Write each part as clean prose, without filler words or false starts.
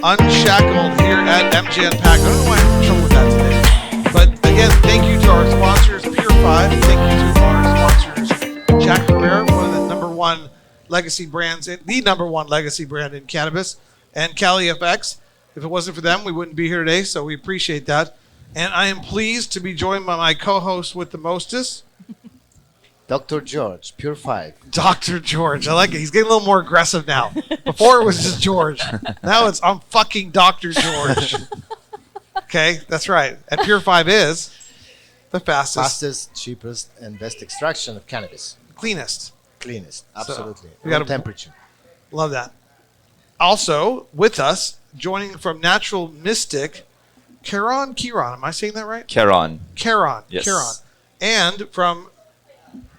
Unshackled here at MJ Unpacked. I don't know why I'm in trouble with that today. But again, thank you to our sponsors, Pure 5. Thank you to our sponsors, Jack Herrera, one of the number one legacy brands, the number one legacy brand in cannabis, and Cali FX. If it wasn't for them, we wouldn't be here today, so we appreciate that. And I am pleased to be joined by my co-host with the mostest, Dr. George, Pure 5. Dr. George. I like it. He's getting a little more aggressive now. Before it was just George. Now it's I'm fucking Dr. George. Okay, that's right. And Pure 5 is the fastest, cheapest, and best extraction of cannabis. Cleanest. Absolutely. We got Room temperature. Love that. Also, with us, joining from Natural Mystic, Keron. Am I saying that right? Keron. Yes. Keron. And from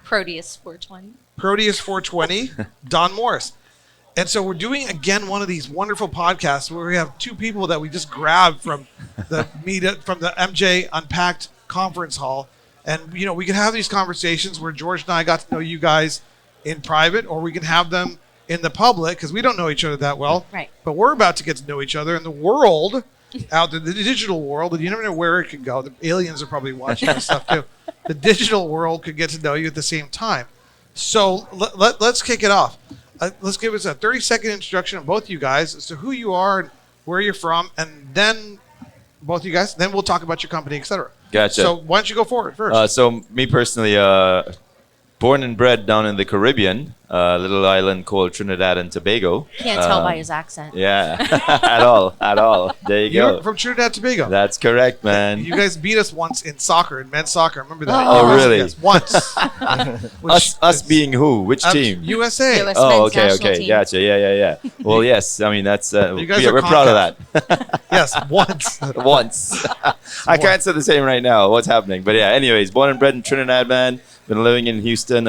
PROTEUS420. PROTEUS420, Dawne Morris. And so we're doing, again, one of these wonderful podcasts where we have two people that we just grabbed from the from the MJ Unpacked conference hall. And, you know, we can have these conversations where George and I got to know you guys in private, or we can have them in the public because we don't know each other that well. Right. But we're about to get to know each other in the world, out there, the digital world, and you never know where it could go. The aliens are probably watching this stuff too. The digital world could get to know you at the same time. So let's kick it off. Let's give us a 30-second introduction of both you guys as to who you are and where you're from, and then both you guys. Then we'll talk about your company, etc. Gotcha. So why don't you go forward first? So me personally, born and bred down in the Caribbean, a little island called Trinidad and Tobago. Can't tell by his accent. Yeah, at all. There you You're go. from Trinidad and Tobago. That's correct, man. You guys beat us once in soccer, in men's soccer. Remember that? Oh, really? Yes, once. Us being who? Which team? USA. US Oh, men's okay, national team. gotcha. Yeah. Well, yes. I mean, that's You guys are we're proud of that. Yes, once. Once. I can't say the same right now. What's happening? But yeah. Anyways, born and bred in Trinidad, man. Been living in Houston.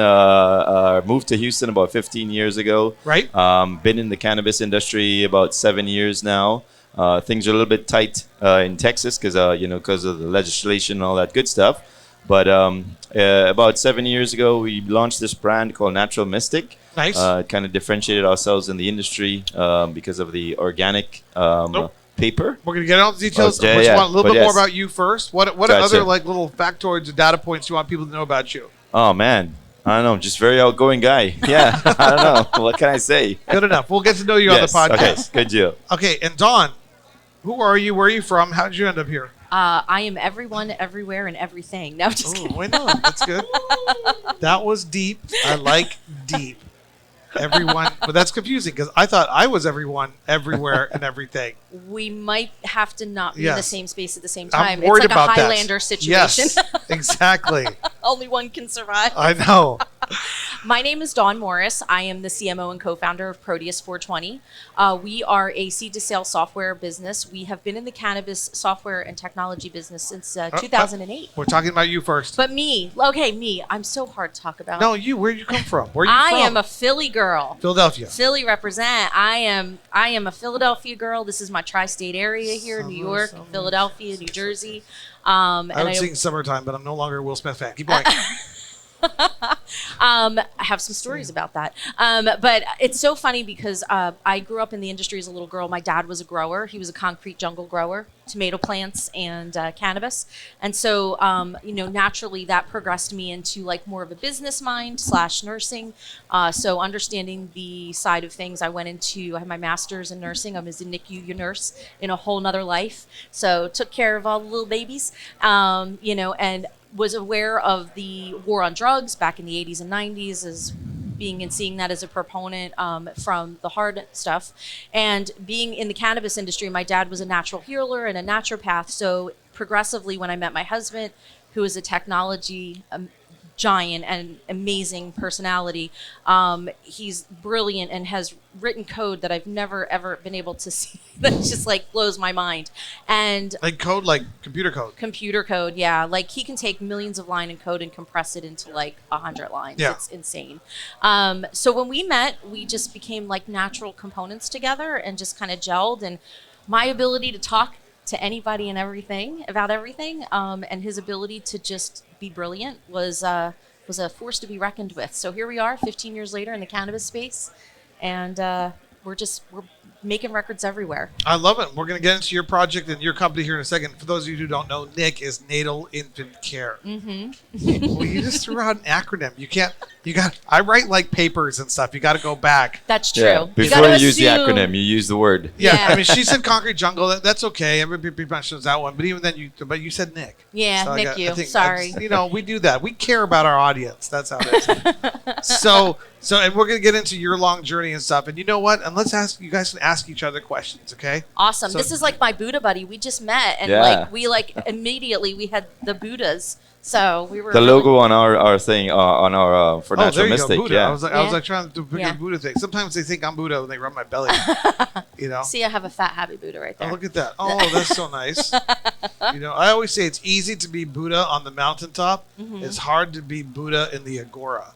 Moved to Houston about 15 years ago. Right. Been in the cannabis industry about 7 years now. Things are a little bit tight in Texas because of the legislation and all that good stuff. But about 7 years ago, we launched this brand called Natural Mystic. Nice. Kind of differentiated ourselves in the industry because of the organic paper. We're going to get all the details. Okay, I just yeah. want a little But bit more yes. about you first. What Gotcha. other little factoids or data points do you want people to know about you? Oh, man. I don't know. Just very outgoing guy. Yeah. I don't know. What can I say? Good enough. We'll get to know you Yes, on the podcast. Okay. Good deal. Okay, and Dawn, who are you? Where are you from? How did you end up here? I am everyone, everywhere, and everything. No, just kidding. Why not? That's good. That was deep. I like deep. Everyone, but that's confusing because I thought I was everyone, everywhere, and everything. We might have to not be in the same space at the same I'm time. worried It's like about a that. Highlander situation. Yes, exactly. Only one can survive. I know. My name is Dawne Morris. I am the CMO and co-founder of PROTEUS420. We are a seed-to-sale software business. We have been in the cannabis software and technology business since 2008. We're talking about you first. But me. I'm so hard to talk about. No, you. Where you come from? Where are you I from? am a Philly girl. Philadelphia. Philly represent. I am a Philadelphia girl. This is my tri-state area here: New York, Philadelphia, New Jersey. I would sing Summertime, but I'm no longer a Will Smith fan. Keep going. I have some stories about that. But it's so funny because I grew up in the industry as a little girl. My dad was a grower. He was a concrete jungle grower, tomato plants and cannabis. And so, naturally that progressed me into like more of a business mind / nursing. So understanding the side of things, I had my master's in nursing. I was a NICU nurse in a whole nother life. So took care of all the little babies, and was aware of the war on drugs back in the 80s and 90s as being and seeing that as a proponent from the hard stuff. And being in the cannabis industry, my dad was a natural healer and a naturopath. So progressively, when I met my husband, who is a technology giant and amazing personality, he's brilliant and has written code that I've never ever been able to see. That just like blows my mind. And like code, like computer code. Computer code, yeah. Like he can take millions of lines of code and compress it into like 100 lines. Yeah. It's insane. So when we met, we just became like natural components together and just kind of gelled. And my ability to talk to anybody and everything about everything, and his ability to just be brilliant was a force to be reckoned with. So here we are 15 years later in the cannabis space, and we're making records everywhere. I love it. We're going to get into your project and your company here in a second. For those of you who don't know, Nick is Natal Infant Care. Well, you just threw out an acronym. I write like papers and stuff. You got to go back. That's true. Yeah. You Before gotta you use the assume- acronym, you use the word. Yeah, Yeah. I mean, she said Concrete Jungle. That's okay. Everybody pretty much knows that one. But even then, you said Nick. Yeah, So Nick, I think sorry. that's- we do that. We care about our audience. That's how it is. And we're gonna get into your long journey and stuff. And you know what? And let's ask you guys to ask each other questions, okay? Awesome. So- This is like my Buddha buddy. We just met, and Yeah. we immediately we had the Buddhas. So we were The really- logo on our thing on our for Oh, Natural there you Mystic. go, Buddha. Yeah. I was Yeah. like trying to do a Yeah. Buddha thing. Sometimes they think I'm Buddha when they rub my belly. See, I have a fat happy Buddha right Oh, there. look at that. Oh, that's so nice. I always say it's easy to be Buddha on the mountaintop. It's hard to be Buddha in the agora.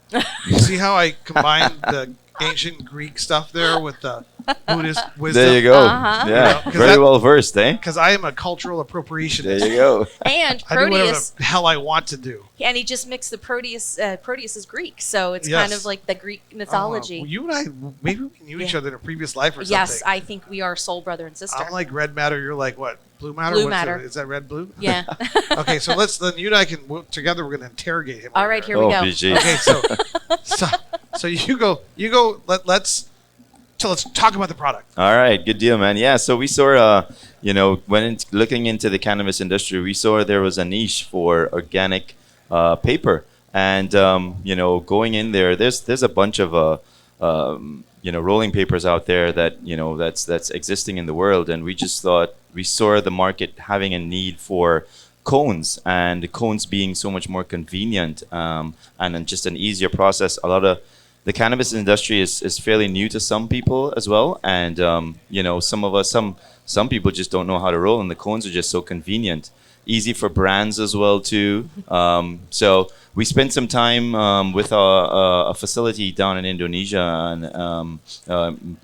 You see how I combined the ancient Greek stuff there with the Buddhist wisdom? There you go. Uh-huh. Yeah, 'Cause very that- well versed, eh? Because I am a cultural appropriationist. There you go. And I do whatever Proteus, the hell I want to do. and he just mixed the Proteus. Proteus is Greek, so it's Yes. kind of like the Greek mythology. Well, you and I, maybe we knew each Yeah. other in a previous life or something. Yes, I think we are soul brother and sister. I'm like red matter. You're like what? Blue matter? Blue What's matter. Is that red blue? Yeah. Okay, so then you and I can work together. We're going to interrogate him. All over right, there. here we Oh, go. BG. Okay, so you go. Let's talk about the product. All right, good deal, man. Yeah, so we saw, looking into the cannabis industry, we saw there was a niche for organic paper, and going in there, there's a bunch of rolling papers out there that that's existing in the world, and we just thought we saw the market having a need for cones, and cones being so much more convenient and then just an easier process. A lot of the cannabis industry is fairly new to some people as well, and some people just don't know how to roll, and the cones are just so convenient, easy for brands as well too. So we spent some time with a facility down in Indonesia and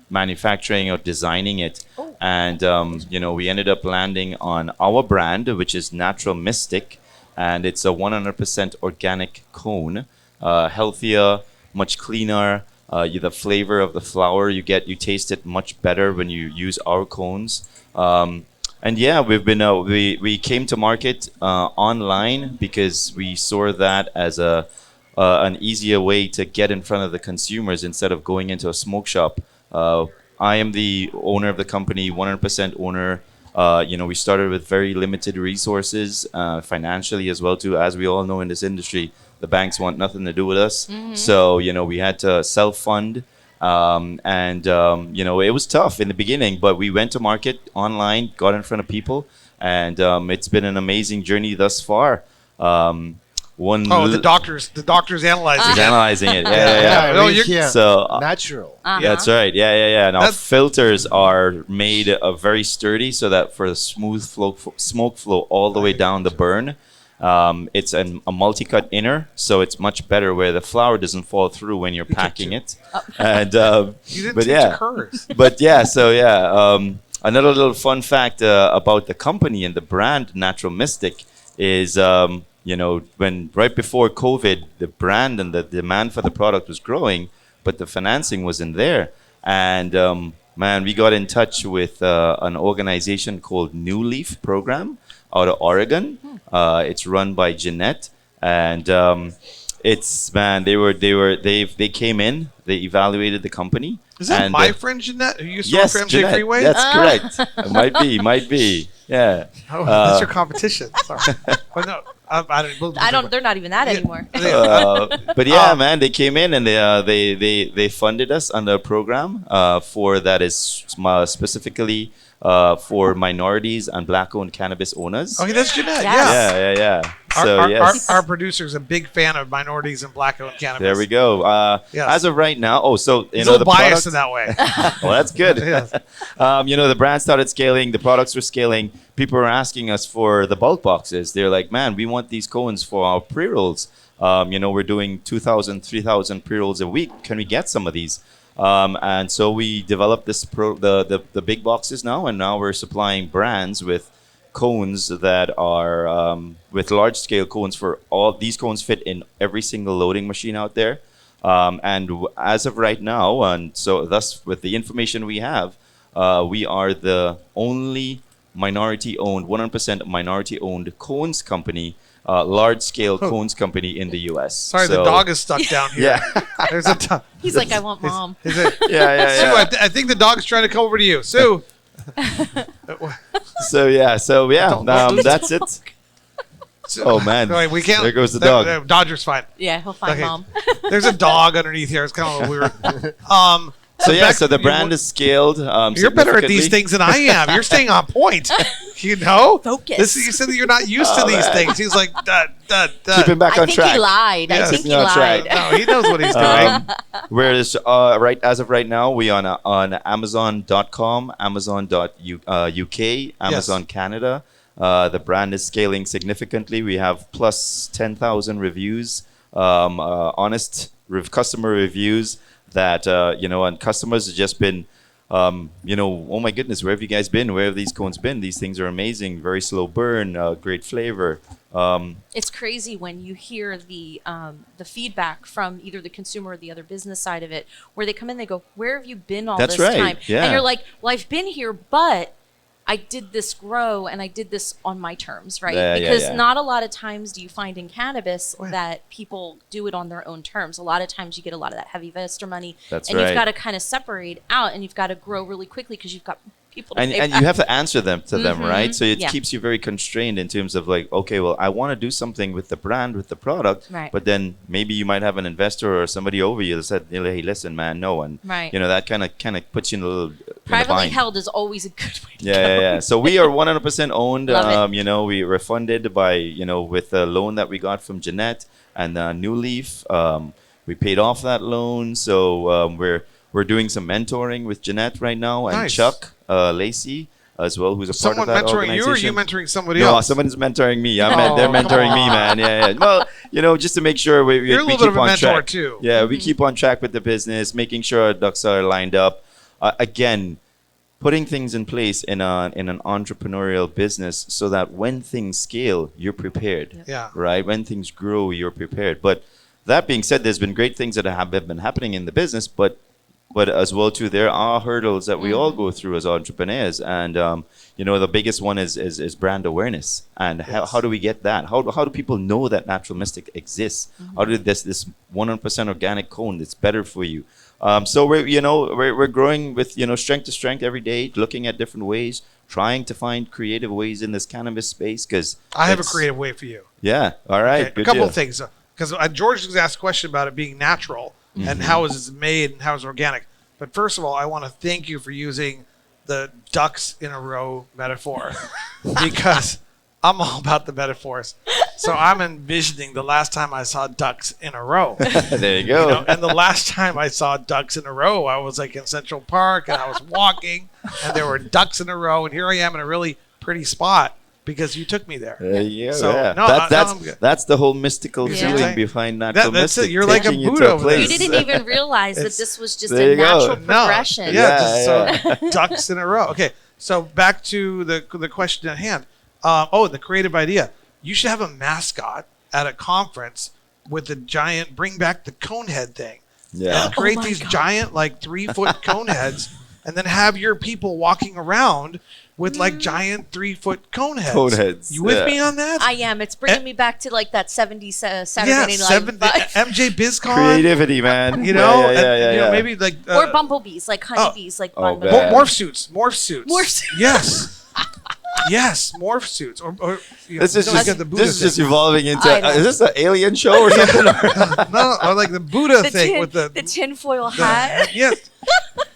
manufacturing or designing it, and we ended up landing on our brand, which is Natural Mystic, and it's a 100% organic cone, healthier, much cleaner. The flavor of the flower you taste it much better when you use our cones. And yeah, we've been we came to market online because we saw that as an easier way to get in front of the consumers instead of going into a smoke shop. I am the owner of the company, 100% owner. We started with very limited resources, financially as well too. As we all know in this industry, the banks want nothing to do with us. So, we had to self-fund. It was tough in the beginning, but we went to market online, got in front of people, and it's been an amazing journey thus far. The doctor's analyzing. He's it. analyzing it. Yeah. No, read you're- here. So, natural. That's right. Yeah. Now That's- filters are made very sturdy so that for the smooth smoke flow all the way down the burn. It's a multi-cut inner, so it's much better where the flour doesn't fall through when you're packing it. And You didn't but teach yeah, hers. but yeah. So yeah, another little fun fact about the company and the brand Natural Mystic is when right before COVID, the brand and the demand for the product was growing, but the financing wasn't there. And man, we got in touch with an organization called New Leaf Program out of Oregon. It's run by Jeanette, and they came in, they evaluated the company. Is that and, my friend Jeanette who used to yes, work for MJ Jeanette, Freeway? that's correct. It might be. Yeah. Oh, that's your competition. Sorry, but no, I don't. They're not even that anymore. But yeah, man, they came in and they funded us under a program for that is specifically for minorities and black-owned cannabis owners. Okay, that's Jeanette. Yes. Yeah. So Our producer's a big fan of minorities and black-owned cannabis. there we go. Yes. As of right now, He's a the little biased product, in that way. well, that's good. Yes. The brand started scaling, the products were scaling. People were asking us for the bulk boxes. They're like, man, we want these cones for our pre-rolls. We're doing 2,000, 3,000 pre-rolls a week. Can we get some of these? And so we developed the big boxes now, and now we're supplying brands with cones that are with large-scale cones for all. These cones fit in every single loading machine out there. As of right now, and so thus with the information we have, We are the only minority-owned, 100% minority-owned cones company, large-scale cones company in the U.S. Sorry, the So- dog is stuck down here. Yeah. There's a dog. He's like, I want mom. Is it? Yeah, Sue, yeah. I think the dog's trying to come over to you. Sue. So yeah, Don't lose that's it. Sue. Oh, man. Wait, we can't. There goes the dog. Dodger's fine. Yeah, he'll find Okay. mom. There's a dog underneath here. It's kind of weird. So yeah, Beck, so the you brand want- is scaled. You're better at these significantly. things than I am. You're staying on point. You know? Focus. You said that you're not used to Oh, these man. things. He's like, Keep him back I on think track. he lied. Yeah. I think Keep he me on track. lied. No, he knows what he's doing. Whereas as of right now, we on Amazon.com, Amazon.uk, Amazon Canada. The brand is scaling significantly. We have plus 10,000 reviews, honest customer reviews that and customers have just been. Oh my goodness, where have you guys been? Where have these cones been? These things are amazing. Very slow burn, great flavor. It's crazy when you hear the feedback from either the consumer or the other business side of it, where they come in, they go, "Where have you been all That's this right, time?" yeah. And you're like, "Well, I've been here, but I did this grow and I did this on my terms, right?" Yeah, because yeah. not a lot of times do you find in cannabis Right. that people do it on their own terms. A lot of times you get a lot of that heavy investor money, That's and right. you've got to kind of separate out, and you've got to grow really quickly because you've got people to and pay and back. you have to answer them to them, Mhm. right? So it Yeah. keeps you very constrained in terms of like, okay, well, I want to do something with the brand, with the product, Right. but then maybe you might have an investor or somebody over you that said, hey, listen, man, no, and Right. that kind of puts you in a little in a Privately bind. held is always a good way to go. Yeah. So we are 100% owned. Love We were funded by, with a loan that we got from Jeanette and New Leaf. We paid off that loan. So we're doing some mentoring with Jeanette right now and Nice. Chuck Lacey as well, who's a Someone part of that mentoring you, or organization. you mentoring somebody No, else? someone's mentoring me. Oh, They're come mentoring me, on. man. Yeah. Well, just to make sure we You're a we little bit keep of a on mentor track. too. Yeah, we keep on track with the business, making sure our ducks are lined up. Again, putting things in place in an entrepreneurial business so that when things scale, you're prepared. Yeah. Right? When things grow, you're prepared. But that being said, there's been great things that have been happening in the business, but as well too, there are hurdles that we all go through as entrepreneurs, and the biggest one is brand awareness, and how do we get that? How do people know that Natural Mystic exists? How do this 100% organic cone that's better for you? So we're growing with strength to strength every day, looking at different ways, trying to find creative ways in this cannabis space. Because I have a creative way for you. Yeah. All right. Okay, Good a couple deal. of things. Because George was asked a question about it being natural and how is it made and how is it organic. But first of all, I want to thank you for using the ducks in a row metaphor because I'm all about the metaphors. So I'm envisioning the last time I saw ducks in a row. There you go. And the last time I saw ducks in a row, I was like in Central Park and I was walking and there were ducks in a row. And here I am in a really pretty spot because you took me there. There you go. So, yeah. no, that's I'm good. that's the whole mystical Yeah. feeling behind Natural That's it. Mystic. You're like a taking you Buddha to over there. You place. didn't even realize that this was just There a you go. natural No. progression. Yeah, Yeah, so ducks in a row. Okay, so back to the question at hand. The creative idea. You should have a mascot at a conference with a giant bring back the cone head thing. Yeah. And create Oh my these God. giant 3-foot cone heads and then have your people walking around with giant 3-foot cone heads. Cone heads, You with yeah. me on that? I am. It's bringing me back to like that 70s Saturday yeah, Night Live vibe. MJ BizCon. Creativity, man. You know, yeah, yeah, and, yeah. maybe like Or bumblebees, like honeybees, like Oh, bun- bad. morph suits. Morph suits. Morph suits. Yes. Yes, morph suits. Or This is don't just get the Buddha this is just thing. evolving into. I know. Is this an alien show or something? no, or like the Buddha the thing tin, with the tinfoil hat. yes.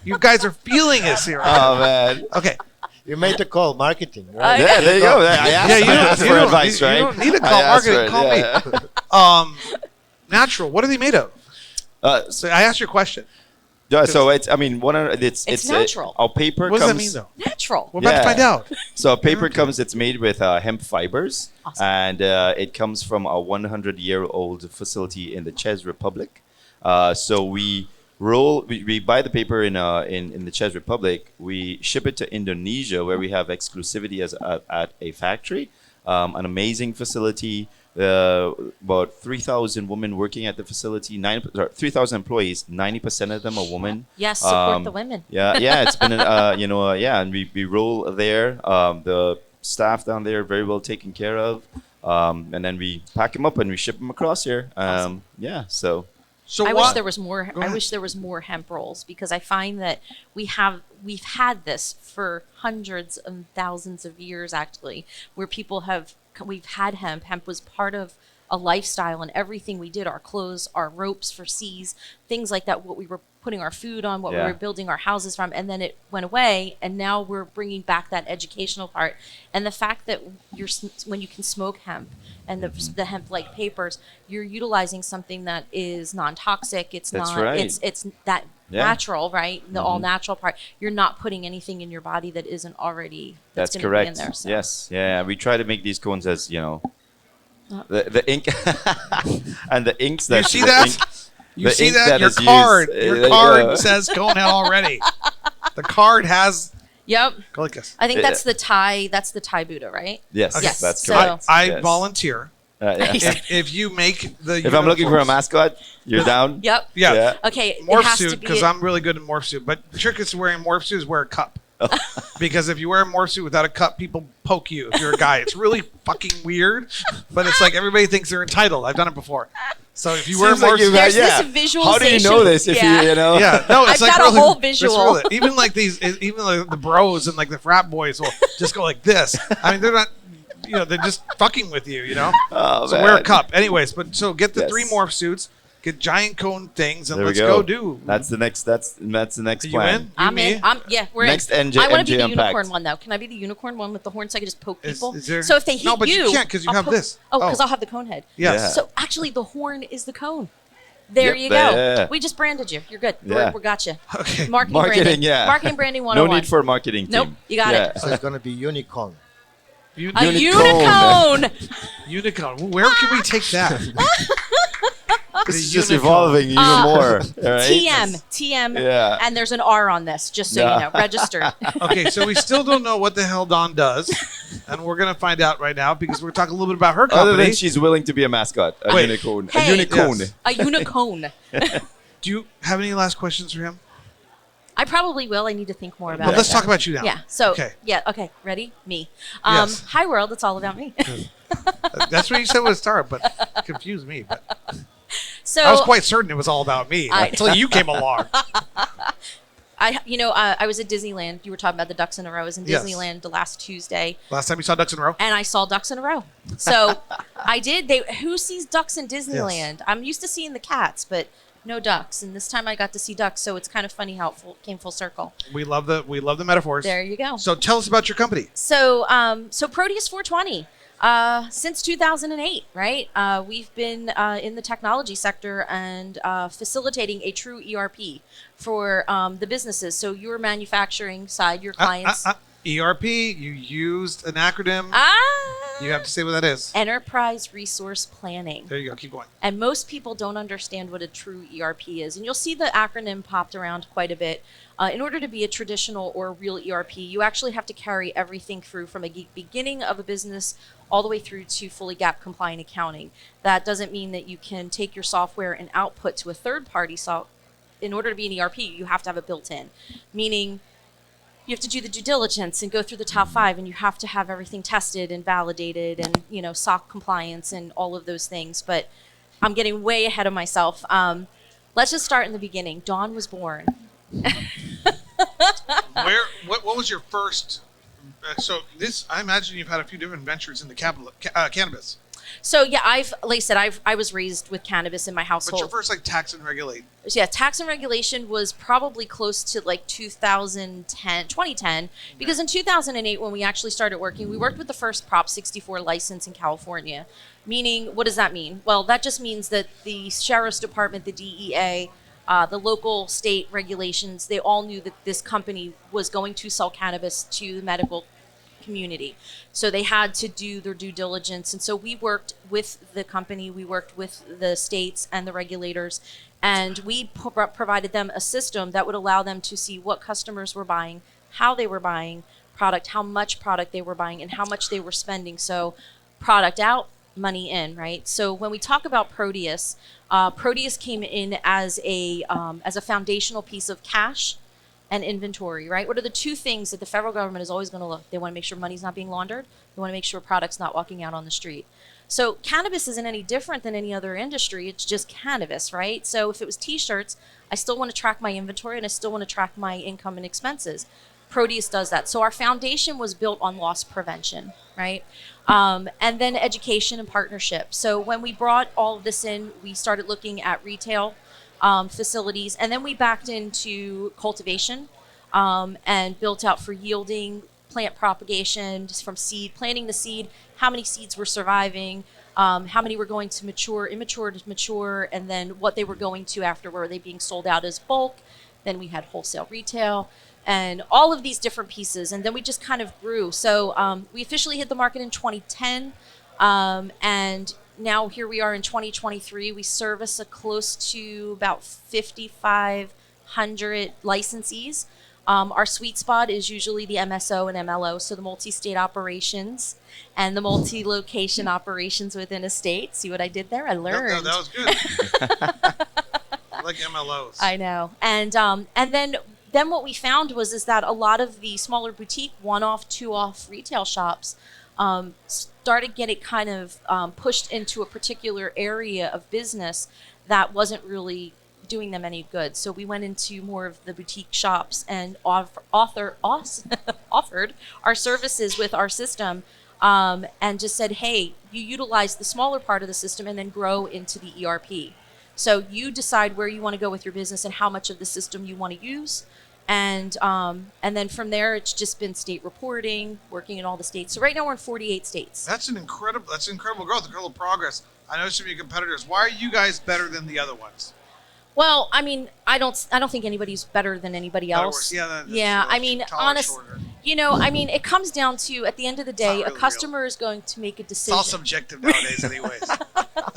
You guys are feeling us here. Oh man. Okay. You made the call, marketing, right? Yeah, there you go. I asked, Yeah, you I don't- asked you for don't- advice, you right? don't need to I call asked marketing, for it, call me. yeah. Natural. What are they made of? So, So I asked your question. so it's. I mean, it's natural. Our paper What does comes. that mean though? Natural. We're about to Yeah. find out. So a paper comes. It's made with hemp fibers, Awesome. and it comes from a 100-year-old facility in the Czech Republic. So we buy the paper in the Czech Republic. We ship it to Indonesia, where we have exclusivity at a factory, an amazing facility about 3,000 women working at the facility. 3,000 employees. 90% of them are women. Yes, support the women. Yeah. It's been and we roll there. The staff down there are very well taken care of. And then we pack them up and we ship them across here. So. So I what- wish there was more. Go I ahead. wish there was more hemp rolls because I find that we've had this for hundreds and thousands of years actually, where we've had hemp. Hemp was part of a lifestyle and everything we did, our clothes, our ropes for seas, things like that, what we were putting our food on, what we Yeah. were building our houses from, and then it went away, and now we're bringing back that educational part. And the fact that when you can smoke hemp and the hemp-like papers, you're utilizing something that is non-toxic. It's That's not. right. It's that Yeah. natural, right? The all-natural part. You're not putting anything in your body that isn't already. That's gonna correct. Be in there, so. Yes. Yeah. We try to make these cones as the ink and the inks that You see the that? ink- You the see ink that? Your is card. used. Your card says Conehead already. The card has. Yep. Go like this. I think that's the Thai. That's the Thai Buddha, right? Yes. Yes, That's so- correct. I Yes. volunteer. Yeah. If you make the. If I'm looking for a uniforms- mascot, you're down. Yep. Yeah. Yeah. Okay. it Morph has suit to be because I'm really good at morph suit. But the trick is wearing morph suit is wear a cup. Because if you wear a morph suit without a cup, people poke you if you're a guy. It's really fucking weird, but it's like everybody thinks they're entitled. I've done it before. So if you wear a Seems like morph you've suit, had- There's yeah. this visualization. How do you know this if Yeah. you know? yeah, no, it's I've like got a really, whole it's visual. really- even like even like the bros and like the frat boys will just go like this. I mean, they're not, they're just fucking with you, Oh, So wear a man. cup, anyways. But so get the Yes. 3 morph suits, get giant cone things, and There we let's go. go do. That's the next. That's the next Are you plan. in? You, I'm me? in. Yeah, we're Next in. NJ I want to be the Unpacked. unicorn one though. Can I be the unicorn one with the horn so I can just poke Is- people? is there- So if they hit No, but you can't 'cause you I'll have this. Oh, because Oh. I'll have the cone head. Yes. Yeah. So actually, the horn is the cone. There Yep, you go. yeah. We just branded you. You're good. Yeah. We got you. Okay. Marketing, Marketing, branding. yeah. Marketing, branding No 101. need for a marketing team. Nope, you got it. So it's gonna be unicorn. A Unicorn. unicorn. Unicorn. Where can we take that? This The is just unicorn. evolving even more. All right? TM. Yeah. And there's an R on this, just so Yeah. you know. Registered. Okay, so we still don't know what the hell Dawn does, and we're gonna find out right now because we're talking a little bit about her company. Other than she's willing to be a mascot, a Wait. unicorn, Hey. a unicorn. Yes. A unicorn. Do you have any last questions for him? I probably will. I need to think more about Well, it. let's talk about you now. Yeah. So Okay. Okay. Ready? Me. Yes. Hi world. It's all about me. That's what you said would start, but it confused me. But So I was quite certain it was all about me until you came along. I was at Disneyland. You were talking about the ducks in a row. I was in Yes. Disneyland the last Tuesday, Last time you saw ducks in a row. and I saw ducks in a row. So I did. Who sees ducks in Disneyland? I'm used to seeing the cats, but no ducks. And this time I got to see ducks. So it's kind of funny how it came full circle. We love the metaphors. There you go. So tell us about your company. So PROTEUS420. Since 2008, right? We've been in the technology sector and facilitating a true ERP for the businesses. So your manufacturing side, your clients. ERP. You used an acronym. You have to say what that is. Enterprise Resource Planning. There you go. Keep going. And most people don't understand what a true ERP is. And you'll see the acronym popped around quite a bit. In order to be a traditional or real ERP, you actually have to carry everything through from a beginning of a business all the way through to fully GAAP compliant accounting. That doesn't mean that you can take your software and output to a third party. So in order to be an ERP, you have to have it built in, meaning you have to do the due diligence and go through the top 5, and you have to have everything tested and validated and, SOC compliance and all of those things. But I'm getting way ahead of myself. Let's just start in the beginning. Dawne was born. What was your first? I imagine you've had a few different ventures in the cannabis. So yeah, like I said, I was raised with cannabis in my But household. your first tax and regulate. So yeah, tax and regulation was probably close to like 2010, because in 2008 when we actually started working, we worked with the first Prop 64 license in California. Meaning, what does that mean? Well, that just means that the sheriff's department, the DEA, the local state regulations, they all knew that this company was going to sell cannabis to the medical community. So they had to do their due diligence. And so we worked with the company, we worked with the states and the regulators, and we provided them a system that would allow them to see what customers were buying, how they were buying product, how much product they were buying, and how much they were spending. So product out, money in, right? So when we talk about Proteus, Proteus came in as a foundational piece of cash and inventory, right? What are the two things that the federal government is always going to look? They want to make sure money's not being laundered. They want to make sure products not walking out on the street. So cannabis isn't any different than any other industry. It's just cannabis, right? So if it was T-shirts, I still want to track my inventory and I still want to track my income and expenses. Proteus does that. So our foundation was built on loss prevention, right? And then education and partnership. So when we brought all of this in, we started looking at retail facilities, and then we backed into cultivation and built out for yielding, plant propagation, just from seed, planting the seed, how many seeds were surviving, how many were going to mature, immature to mature, and then what they were going to after. Were they being sold out as bulk? Then we had wholesale retail and all of these different pieces. And then we just kind of grew. So we officially hit the market in 2010. And now here we are in 2023. We service a close to about 5,500 licensees. Our sweet spot is usually the MSO and MLO, so the multi-state operations and the multi-location operations within a state. See what I did there? I learned. No, that was good. I like MLOs. I know. And then what we found is that a lot of the smaller boutique one-off, two-off retail shops started getting kind of pushed into a particular area of business that wasn't really doing them any good. So we went into more of the boutique shops and offered our services with our system and just said, hey, you utilize the smaller part of the system and then grow into the ERP. So you decide where you want to go with your business and how much of the system you want to use. And then from there, it's just been state reporting, working in all the states. So right now we're in 48 states. That's incredible growth, incredible progress. I know some of your competitors. Why are you guys better than the other ones? Well, I mean, I don't think anybody's better than anybody else. Yeah. I mean, honestly, it comes down to, at the end of the day, a customer is going to make a decision. It's all subjective nowadays, anyways.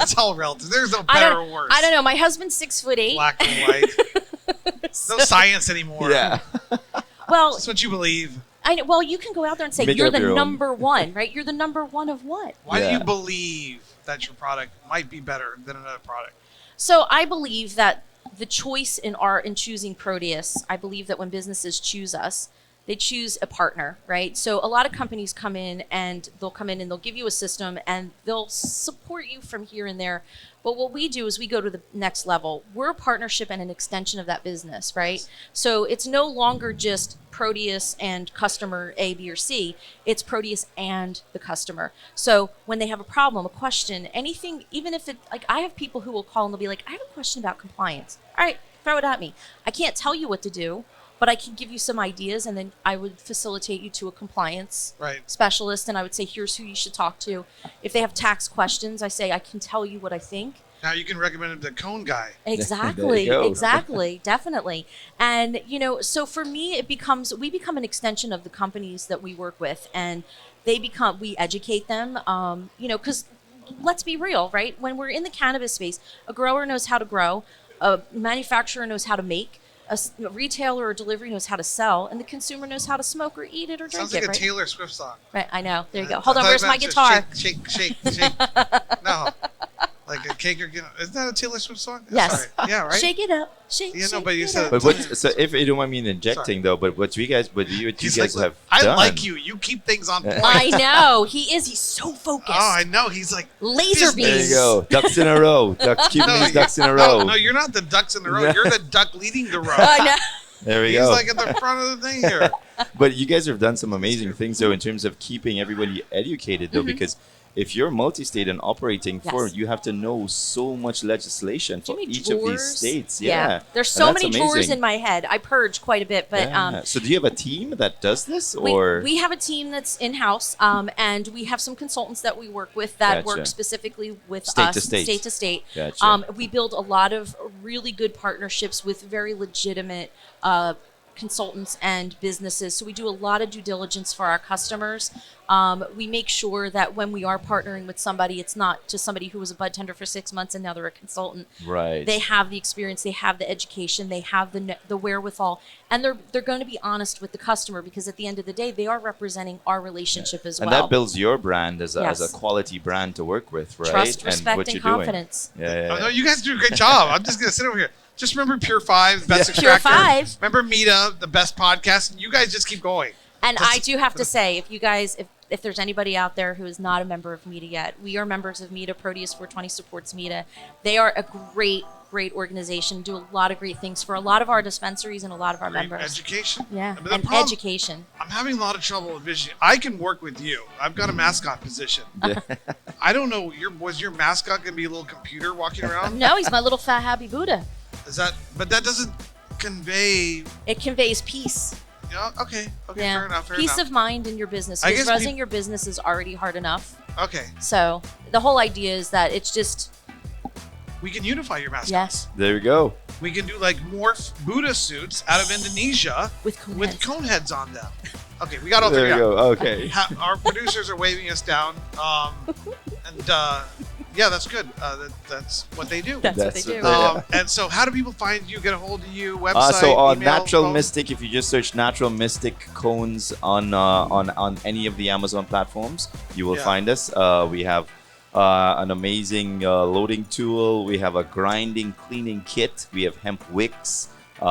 It's all relative. There's no better or worse. I don't know. My husband's 6'8". Black and white. No science anymore. Yeah. Well, that's what you believe. I know. Well, you can go out there and say you're the number one, right? You're the number one of what? Why do you believe that your product might be better than another product? So I believe that the choice in choosing Proteus, I believe that when businesses choose us, they choose a partner, right? So a lot of companies come in and they'll give you a system and they'll support you from here and there. But what we do is we go to the next level. We're a partnership and an extension of that business, right? So it's no longer just Proteus and customer A, B, or C. It's Proteus and the customer. So when they have a problem, a question, anything, even if I have people who will call and they'll be like, I have a question about compliance. All right, throw it at me. I can't tell you what to do, but I can give you some ideas, and then I would facilitate you to a compliance specialist, and I would say, here's who you should talk to. If they have tax questions, I say, I can tell you what I think. Now you can recommend him to Cone Guy. Exactly, exactly, definitely. And, so for me, we become an extension of the companies that we work with, and we educate them, because let's be real, right? When we're in the cannabis space, a grower knows how to grow, a manufacturer knows how to make, a retailer or delivery knows how to sell, and the consumer knows how to smoke or eat it or drink it. Sounds like a Taylor Swift song. Right, I know. There you go. Hold on, where's my guitar? Shake. No. Like a cake or isn't that a Taylor Swift song? Yes. Right. Yeah, right. Shake it up. Shake. Yeah, no, but you said. But so if you don't mind me interjecting though, but what you guys have done? I like you. You keep things on point. I know. He's so focused. Oh, I know. He's like laser beams. There you go. Ducks in a row. Keeping these ducks in a row. No, you're not the ducks in the row. You're the duck leading the row. I know. There we go. He's like at the front of the thing here. But you guys have done some amazing things though in terms of keeping everybody educated though, because if you're multi-state and operating you have to know so much legislation for each of these states. Yeah. There's so many drawers in my head. I purge quite a bit, but so do you have a team that does this, or we have a team that's in-house, and we have some consultants that we work with that work specifically with state to state. Gotcha. We build a lot of really good partnerships with very legitimate consultants and businesses. So we do a lot of due diligence for our customers. We make sure that when we are partnering with somebody, it's not just somebody who was a bud tender for 6 months and now they're a consultant. Right. They have the experience, they have the education, they have the wherewithal, and they're going to be honest with the customer, because at the end of the day, they are representing our relationship as And well. that builds your brand as a Yes. quality brand to work with, right? Trust, and respect, what and you're doing. confidence. Yeah. Oh, no, you guys do a great job. I'm just gonna sit over here. Just remember Pure 5, the best Pure extractor. 5. Remember Meta, the best podcast. And you guys just keep going. And I do have to say, if you guys, if there's anybody out there who is not a member of META yet, we are members of META. PROTEUS420 supports META. They are a great organization, do a lot of great things for a lot of our dispensaries and a lot of our Great members. education. Yeah, But the and problem- education. I'm having a lot of trouble with vision. I can work with you. I've got a mascot position. I don't know. Was your mascot gonna be a little computer walking around? No, he's my little fat happy Buddha. Is that? But that doesn't convey. It conveys peace. Yeah. Okay. Okay. Yeah, Fair enough. Fair peace enough. of mind in your business. I Because guess running your business is already hard enough. Okay. So the whole idea is that it's just We can unify your mascots. yes There we go. We can do like morph Buddha suits out of Indonesia with cone with heads. cone heads on them. Okay, we got all There three we out. go. Okay. Our producers are waving us down, yeah, that's good. That's what they do. That's what That's they do. what And so, how do people find you? Get a hold of you? Website? So email, Natural phone? Mystic, if you just search Natural Mystic cones on any of the Amazon platforms, you will Yeah. find us. We have an amazing loading tool. We have a grinding cleaning kit. We have hemp wicks. We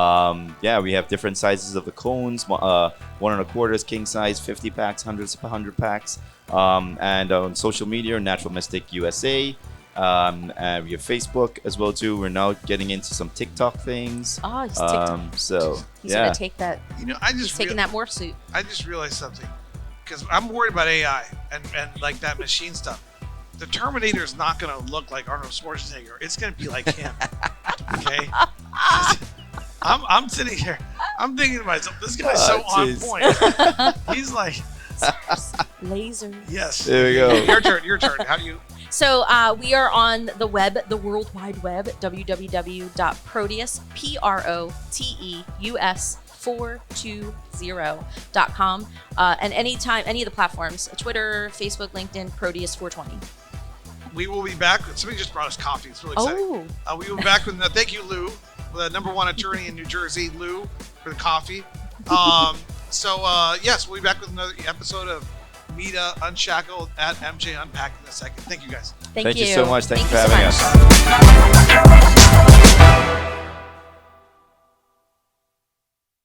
have different sizes of the cones. 1.25 king size, 50 packs, 100 packs. And on social media, Natural Mystic USA. And we have Facebook as well too. We're now getting into some TikTok things. Oh, he's TikTok. He's yeah. gonna take that. You know, I He's just taking that morph suit. I just realized something, because I'm worried about AI and like that machine stuff. The Terminator is not going to look like Arnold Schwarzenegger. It's going to be like him. Okay. I'm sitting here. I'm thinking to myself, this guy's so on jeez. point. He's like, Laser. yes. There we go. Your turn. Your turn. How do you? So we are on the web, the World Wide Web, www.proteus, PROTEUS 420.com, and anytime, any of the platforms, Twitter, Facebook, LinkedIn, Proteus420. We will be back. Somebody just brought us coffee. It's really exciting. Oh, We will be back with. Thank you, Lou, the #1 attorney in New Jersey, Lou, for the coffee. Yes, we'll be back with another episode of Meta Unshackled at MJ Unpacked in a second. Thank you, guys. thank you so much. Thank you for so having much. us.